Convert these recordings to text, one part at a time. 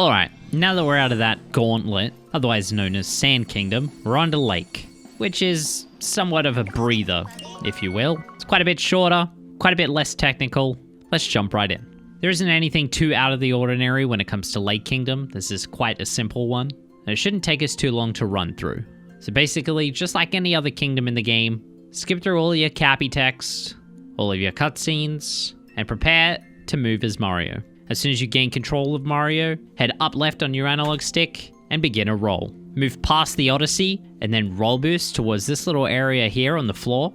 Alright, now that we're out of that gauntlet, otherwise known as Sand Kingdom, we're on to Lake, which is somewhat of a breather, if you will. It's quite a bit shorter, quite a bit less technical. Let's jump right in. There isn't anything too out of the ordinary when it comes to Lake Kingdom. This is quite a simple one, and it shouldn't take us too long to run through. So basically, just like any other kingdom in the game, skip through all your cappy text, all of your cutscenes, and prepare to move as Mario. As soon as you gain control of Mario, head up left on your analog stick and begin a roll. Move past the Odyssey and then roll boost towards this little area here on the floor,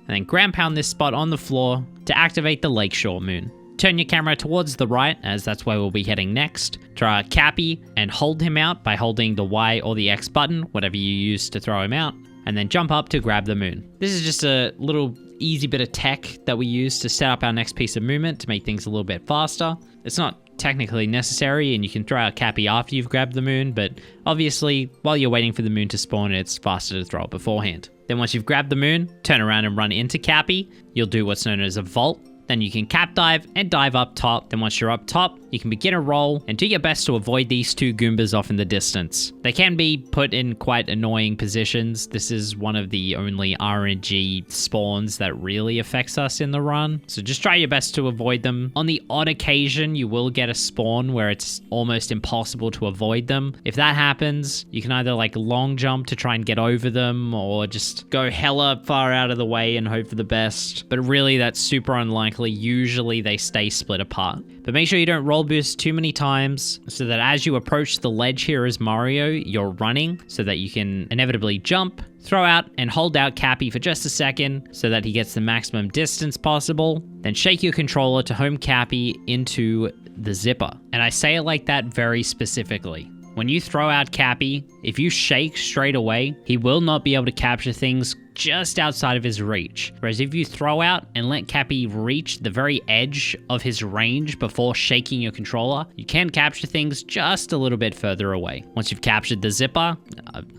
and then ground pound this spot on the floor to activate the Lakeshore Moon. Turn your camera towards the right, as that's where we'll be heading next. Draw a Cappy and hold him out by holding the Y or the X button, whatever you use to throw him out, and then jump up to grab the moon. This is just a little easy bit of tech that we use to set up our next piece of movement to make things a little bit faster. It's not technically necessary, and you can throw out Cappy after you've grabbed the moon, but obviously, while you're waiting for the moon to spawn, it's faster to throw it beforehand. Then once you've grabbed the moon, turn around and run into Cappy. You'll do what's known as a vault. Then you can cap dive and dive up top. Then once you're up top, you can begin a roll and do your best to avoid these two Goombas off in the distance. They can be put in quite annoying positions. This is one of the only RNG spawns that really affects us in the run. So just try your best to avoid them. On the odd occasion, you will get a spawn where it's almost impossible to avoid them. If that happens, you can either like long jump to try and get over them, or just go hella far out of the way and hope for the best. But really, that's super unlikely. Usually they stay split apart. But make sure you don't roll boost too many times, so that as you approach the ledge here as Mario, you're running so that you can inevitably jump, throw out, and hold out Cappy for just a second so that he gets the maximum distance possible. Then shake your controller to home Cappy into the zipper. And I say it like that very specifically. When you throw out Cappy, if you shake straight away, he will not be able to capture things just outside of his reach. Whereas if you throw out and let Cappy reach the very edge of his range before shaking your controller, you can capture things just a little bit further away. Once you've captured the zipper,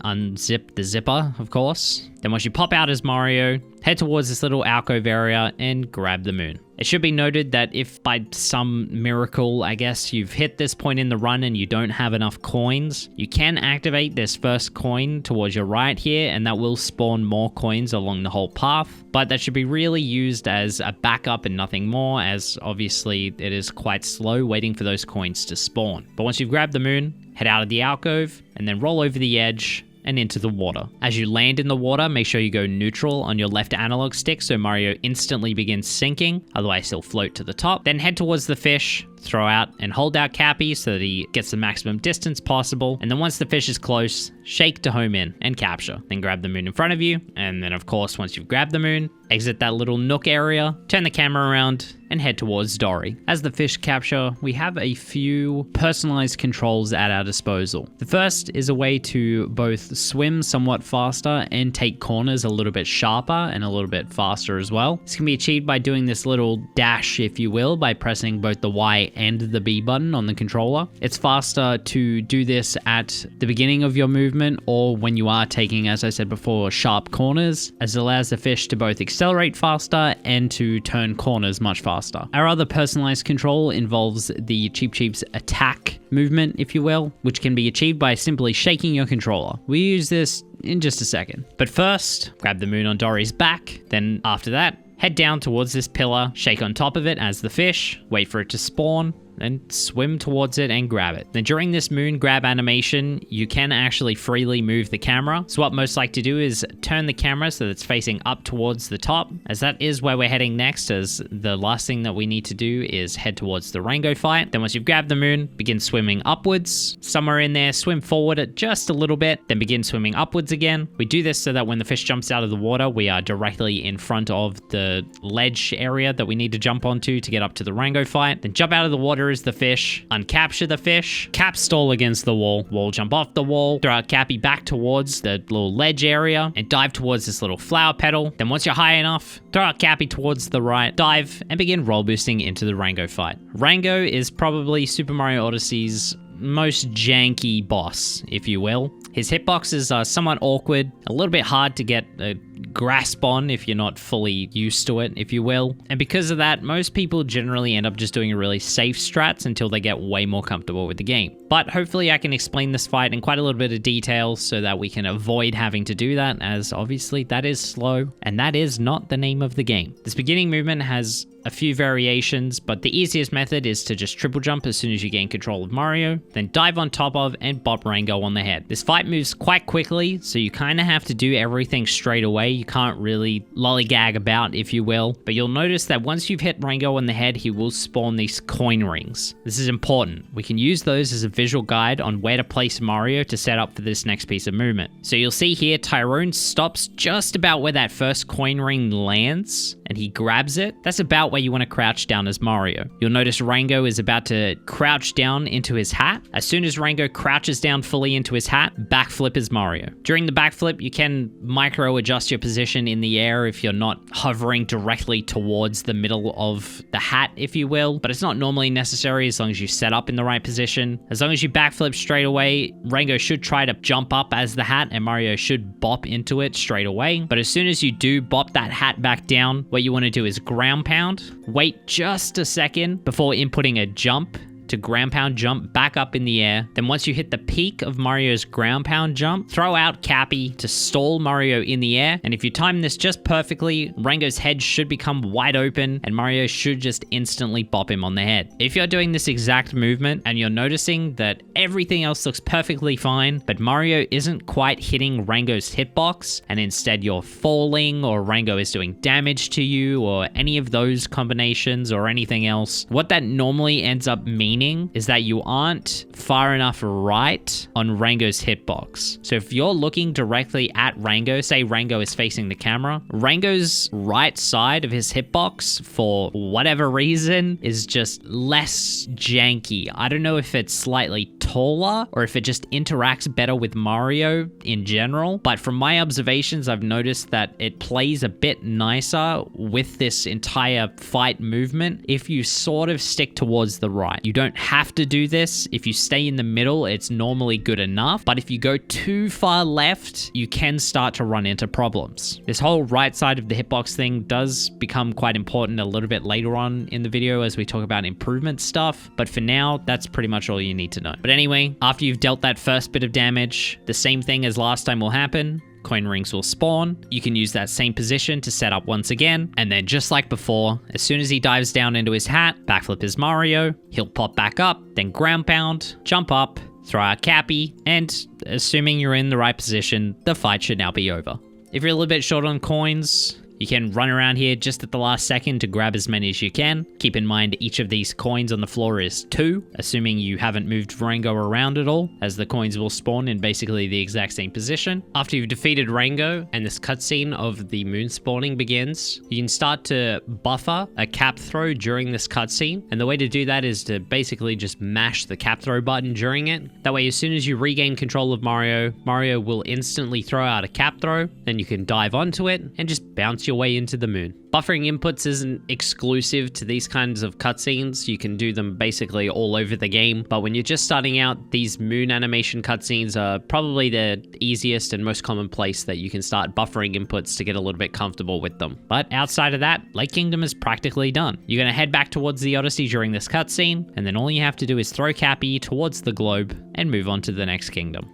unzip the zipper, of course. Then once you pop out as Mario, head towards this little alcove area and grab the moon. It should be noted that if by some miracle, I guess, you've hit this point in the run and you don't have enough coins, you can activate this first coin towards your right here, and that will spawn more coins along the whole path. But that should be really used as a backup and nothing more, as obviously it is quite slow waiting for those coins to spawn. But once you've grabbed the moon, head out of the alcove and then roll over the edge and into the water. As you land in the water, make sure you go neutral on your left analog stick so Mario instantly begins sinking, otherwise he'll float to the top. Then head towards the fish, throw out and hold out Cappy so that he gets the maximum distance possible, and then once the fish is close, shake to home in and capture. Then grab the moon in front of you, and then of course once you've grabbed the moon, exit that little nook area, turn the camera around, and head towards Dory. As the fish capture, we have a few personalized controls at our disposal. The first is a way to both swim somewhat faster and take corners a little bit sharper and a little bit faster as well. This can be achieved by doing this little dash, if you will, by pressing both the Y and the B button on the controller. It's faster to do this at the beginning of your movement or when you are taking, as I said before, sharp corners, as it allows the fish to both accelerate faster and to turn corners much faster. Our other personalized control involves the Cheep Cheep's attack movement, if you will, which can be achieved by simply shaking your controller. We use this in just a second. But first, grab the moon on Dory's back, then after that, head down towards this pillar, shake on top of it as the fish, wait for it to spawn, and swim towards it and grab it. Then during this moon grab animation, you can actually freely move the camera. So what most like to do is turn the camera so that it's facing up towards the top, as that is where we're heading next, as the last thing that we need to do is head towards the Rango fight. Then once you've grabbed the moon, begin swimming upwards. Somewhere in there, swim forward at just a little bit, then begin swimming upwards again. We do this so that when the fish jumps out of the water, we are directly in front of the ledge area that we need to jump onto to get up to the Rango fight. Then jump out of the water as the fish, uncapture the fish, cap stall against the wall jump off the wall, throw out Cappy back towards the little ledge area, and dive towards this little flower petal. Then once you're high enough, throw out Cappy towards the right, dive, and begin roll boosting into the Rango fight. Rango is probably Super Mario Odyssey's most janky boss, if you will. His hitboxes are somewhat awkward, a little bit hard to get a grasp on if you're not fully used to it, if you will. And because of that, most people generally end up just doing a really safe strats until they get way more comfortable with the game. But hopefully I can explain this fight in quite a little bit of detail so that we can avoid having to do that, as obviously that is slow, and that is not the name of the game. This beginning movement has a few variations, but the easiest method is to just triple jump as soon as you gain control of Mario, then dive on top of and bop Rango on the head. This fight moves quite quickly, so you kind of have to do everything straight away. You can't really lollygag about, if you will, but you'll notice that once you've hit Rango on the head, he will spawn these coin rings. This is important. We can use those as a visual guide on where to place Mario to set up for this next piece of movement. So you'll see here, Tyron stops just about where that first coin ring lands, and he grabs it. That's about where you want to crouch down as Mario. You'll notice Rango is about to crouch down into his hat. As soon as Rango crouches down fully into his hat, backflip is Mario. During the backflip, you can micro adjust your position in the air if you're not hovering directly towards the middle of the hat, if you will, but it's not normally necessary as long as you set up in the right position. As long as you backflip straight away, Rango should try to jump up as the hat and Mario should bop into it straight away. But as soon as you do bop that hat back down, what you want to do is ground pound. Wait just a second before inputting a jump to ground pound jump back up in the air. Then once you hit the peak of Mario's ground pound jump, throw out Cappy to stall Mario in the air. And if you time this just perfectly, Rango's head should become wide open and Mario should just instantly bop him on the head. If you're doing this exact movement and you're noticing that everything else looks perfectly fine, but Mario isn't quite hitting Rango's hitbox, and instead you're falling or Rango is doing damage to you or any of those combinations or anything else, what that normally ends up meaning is that you aren't far enough right on Rango's hitbox. So if you're looking directly at Rango, say Rango is facing the camera, Rango's right side of his hitbox, for whatever reason, is just less janky. I don't know if it's slightly taller or if it just interacts better with Mario in general. But from my observations, I've noticed that it plays a bit nicer with this entire fight movement if you sort of stick towards the right. You don't have to do this. If you stay in the middle, it's normally good enough. But if you go too far left, you can start to run into problems. This whole right side of the hitbox thing does become quite important a little bit later on in the video as we talk about improvement stuff. But for now, that's pretty much all you need to know. But anyway, after you've dealt that first bit of damage, the same thing as last time will happen. Coin rings will spawn. You can use that same position to set up once again. And then just like before, as soon as he dives down into his hat, backflip is Mario, he'll pop back up, then ground pound, jump up, throw out Cappy, and assuming you're in the right position, the fight should now be over. If you're a little bit short on coins, you can run around here just at the last second to grab as many as you can. Keep in mind each of these coins on the floor is 2, assuming you haven't moved Rango around at all, as the coins will spawn in basically the exact same position. After you've defeated Rango and this cutscene of the moon spawning begins, you can start to buffer a cap throw during this cutscene. And the way to do that is to basically just mash the cap throw button during it. That way, as soon as you regain control of Mario, Mario will instantly throw out a cap throw. Then you can dive onto it and just bounce your way into the moon. Buffering inputs isn't exclusive to these kinds of cutscenes. You can do them basically all over the game. But when you're just starting out, these moon animation cutscenes are probably the easiest and most common place that you can start buffering inputs to get a little bit comfortable with them. But outside of that, Lake Kingdom is practically done. You're going to head back towards the Odyssey during this cutscene, and then all you have to do is throw Cappy towards the globe and move on to the next kingdom.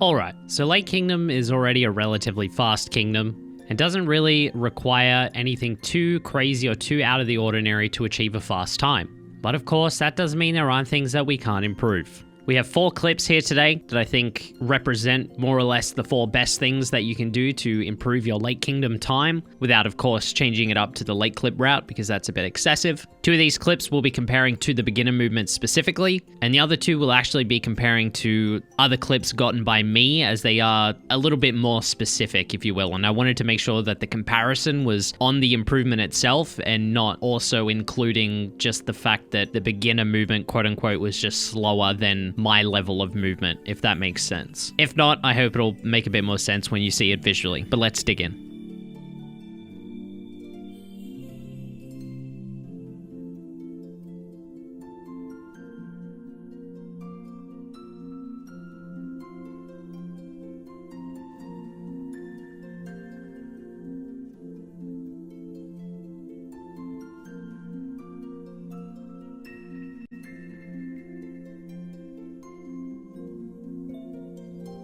Alright, so Lake Kingdom is already a relatively fast kingdom and doesn't really require anything too crazy or too out of the ordinary to achieve a fast time. But of course, that doesn't mean there aren't things that we can't improve. We have 4 clips here today that I think represent more or less the 4 best things that you can do to improve your Lake Kingdom time without, of course, changing it up to the late clip route because that's a bit excessive. 2 of these clips will be comparing to the beginner movement specifically, and the other 2 will actually be comparing to other clips gotten by me as they are a little bit more specific, if you will. And I wanted to make sure that the comparison was on the improvement itself and not also including just the fact that the beginner movement, quote unquote, was just slower than my level of movement, if that makes sense. If not, I hope it'll make a bit more sense when you see it visually, but let's dig in.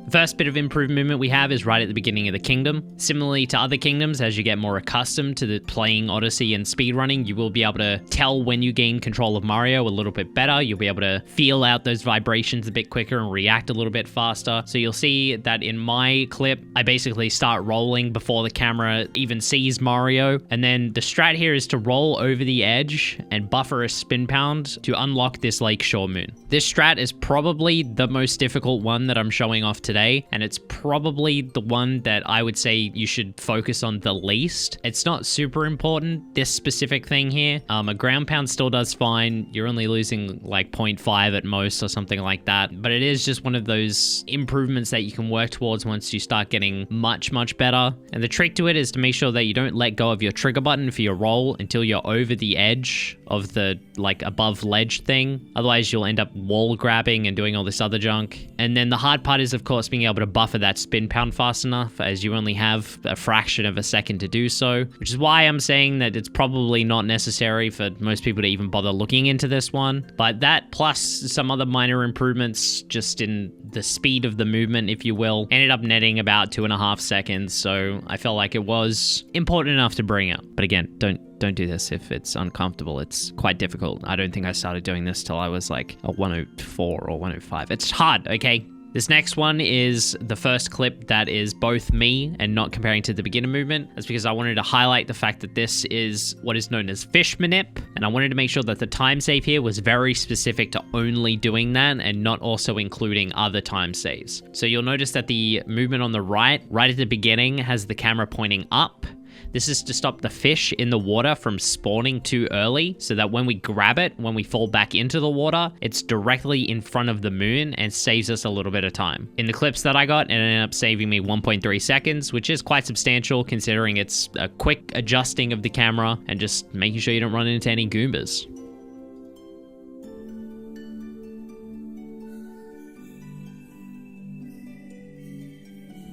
The first bit of improved movement we have is right at the beginning of the kingdom. Similarly to other kingdoms, as you get more accustomed to the playing Odyssey and speedrunning, you will be able to tell when you gain control of Mario a little bit better. You'll be able to feel out those vibrations a bit quicker and react a little bit faster. So you'll see that in my clip, I basically start rolling before the camera even sees Mario. And then the strat here is to roll over the edge and buffer a spin pound to unlock this Lakeshore Moon. This strat is probably the most difficult one that I'm showing off today, and it's probably the one that I would say you should focus on the least. It's not super important, this specific thing here. A ground pound still does fine. You're only losing like 0.5 at most or something like that, but it is just one of those improvements that you can work towards once you start getting much better. And the trick to it is to make sure that you don't let go of your trigger button for your roll until you're over the edge of the like above ledge thing. Otherwise you'll end up wall grabbing and doing all this other junk. And then the hard part is of course being able to buffer that spin pound fast enough, as you only have a fraction of a second to do so, which is why I'm saying that it's probably not necessary for most people to even bother looking into this one. But that plus some other minor improvements just in the speed of the movement, if you will, ended up netting about 2.5 seconds. So I felt like it was important enough to bring up. But again, don't do this if it's uncomfortable. It's quite difficult. I don't think I started doing this till I was like a 104 or 105. It's hard, okay? This next one is the first clip that is both me and not comparing to the beginner movement. That's because I wanted to highlight the fact that this is what is known as fish manip, and I wanted to make sure that the time save here was very specific to only doing that and not also including other time saves. So you'll notice that the movement on the right at the beginning has the camera pointing up. This is to stop the fish in the water from spawning too early, so that when we grab it, when we fall back into the water, it's directly in front of the moon and saves us a little bit of time. In the clips that I got, it ended up saving me 1.3 seconds, which is quite substantial considering it's a quick adjusting of the camera and just making sure you don't run into any Goombas.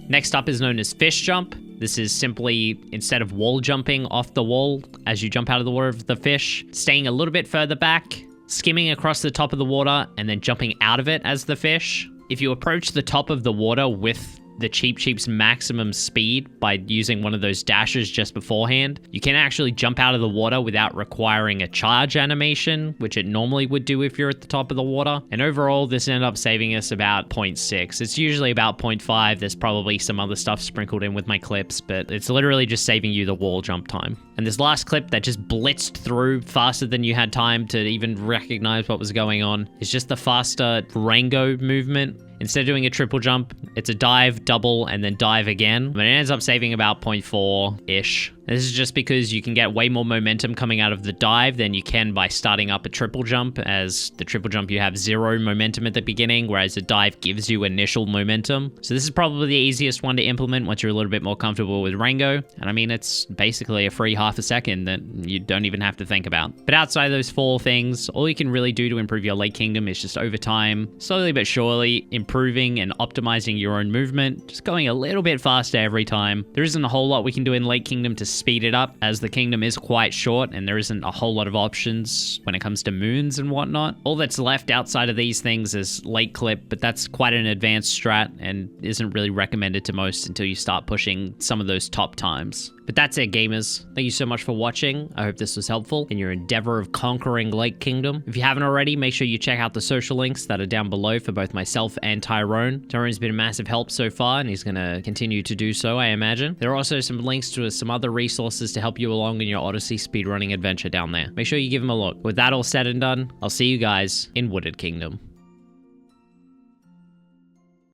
Next up is known as fish jump. This is simply, instead of wall jumping off the wall as you jump out of the water of the fish, staying a little bit further back, skimming across the top of the water, and then jumping out of it as the fish. If you approach the top of the water with the Cheep Cheep's maximum speed by using one of those dashes just beforehand, you can actually jump out of the water without requiring a charge animation, which it normally would do if you're at the top of the water. And overall, this ended up saving us about 0.6. It's usually about 0.5. There's probably some other stuff sprinkled in with my clips, but it's literally just saving you the wall jump time. And this last clip that just blitzed through faster than you had time to even recognize what was going on is just the faster Rango movement. Instead of doing a triple jump, it's a dive, double, and then dive again. But it ends up saving about 0.4-ish. This is just because you can get way more momentum coming out of the dive than you can by starting up a triple jump, as the triple jump you have 0 momentum at the beginning, whereas the dive gives you initial momentum. So this is probably the easiest one to implement once you're a little bit more comfortable with Rango. And I mean, it's basically a free half a second that you don't even have to think about. But outside of those 4 things, all you can really do to improve your Lake Kingdom is just over time, slowly but surely, improving and optimizing your own movement, just going a little bit faster every time. There isn't a whole lot we can do in Lake Kingdom to speed it up, as the kingdom is quite short and there isn't a whole lot of options when it comes to moons and whatnot. All that's left outside of these things is lake clip, but that's quite an advanced strat and isn't really recommended to most until you start pushing some of those top times. But that's it, gamers. Thank you so much for watching. I hope this was helpful in your endeavor of conquering Lake Kingdom. If you haven't already, make sure you check out the social links that are down below for both myself and Tyrone. Tyrone's been a massive help so far, and he's going to continue to do so, I imagine. There are also some links to some other resources to help you along in your Odyssey speedrunning adventure down there. Make sure you give them a look. With that all said and done, I'll see you guys in Wooded Kingdom.